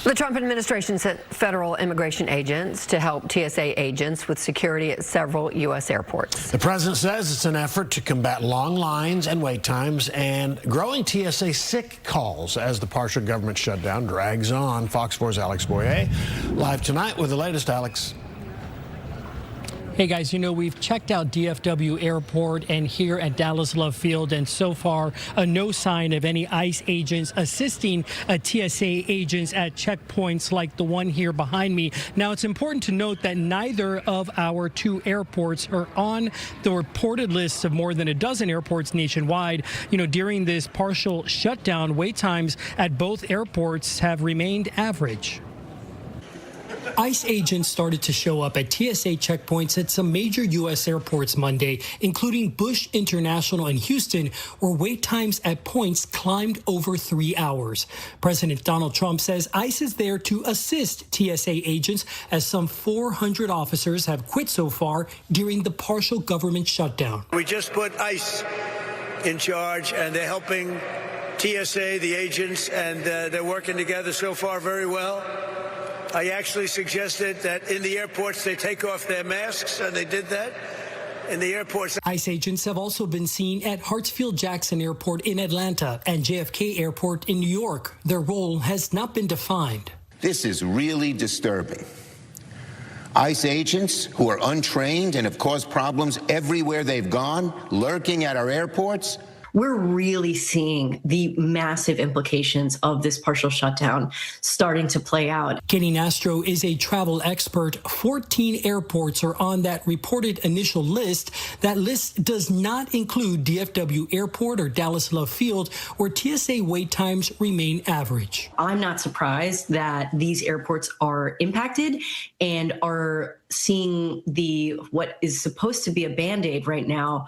The Trump administration sent federal immigration agents to help TSA agents with security at several U.S. airports. The president says it's an effort to combat long lines and wait times and growing TSA sick calls as the partial government shutdown drags on. Fox 4's Alex Boyer live tonight with the latest. Alex. Hey guys, you know, we've checked out DFW Airport and here at Dallas Love Field, and so far no sign of any ICE agents assisting TSA agents at checkpoints like the one here behind me. Now, it's important to note that neither of our two airports are on the reported list of more than a dozen airports nationwide. You know, during this partial shutdown, wait times at both airports have remained average. ICE agents started to show up at TSA checkpoints at some major U.S. airports Monday, including Bush International in Houston, where wait times at points climbed over 3 hours. President Donald Trump says ICE is there to assist TSA agents, as some 400 officers have quit so far during the partial government shutdown. We just put ICE in charge, and they're helping TSA, the agents, and they're working together so far very well. I actually suggested that in the airports they take off their masks, and they did that in the airports. ICE agents have also been seen at Hartsfield-Jackson Airport in Atlanta and JFK Airport in New York. Their role has not been defined. This is really disturbing. ICE agents who are untrained and have caused problems everywhere they've gone, lurking at our airports. We're really seeing the massive implications of this partial shutdown starting to play out. Kenny Nastro is a travel expert. 14 airports are on that reported initial list. That list does not include DFW Airport or Dallas Love Field, where TSA wait times remain average. I'm not surprised that these airports are impacted and are seeing what is supposed to be a Band-Aid right now,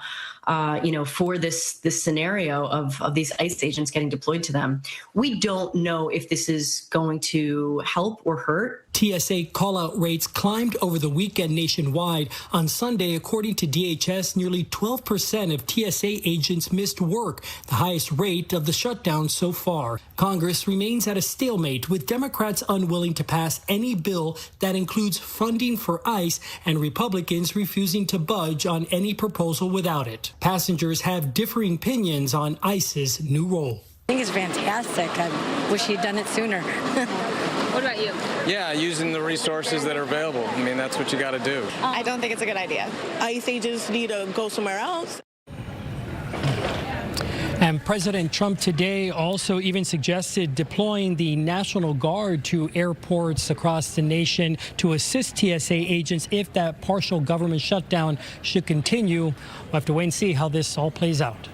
for this scenario of these ICE agents getting deployed to them. We don't know if this is going to help or hurt. TSA call-out rates climbed over the weekend nationwide. On Sunday, according to DHS, nearly 12% of TSA agents missed work, the highest rate of the shutdown so far. Congress remains at a stalemate, with Democrats unwilling to pass any bill that includes funding for ICE and Republicans refusing to budge on any proposal without it. Passengers have differing opinions on ICE's new role. I think it's fantastic. I wish he'd done it sooner. What about you? Yeah, using the resources that are available. I mean, that's what you got to do. I don't think it's a good idea. ICE agents need to go somewhere else. And President Trump today also even suggested deploying the National Guard to airports across the nation to assist TSA agents if that partial government shutdown should continue. We'll have to wait and see how this all plays out.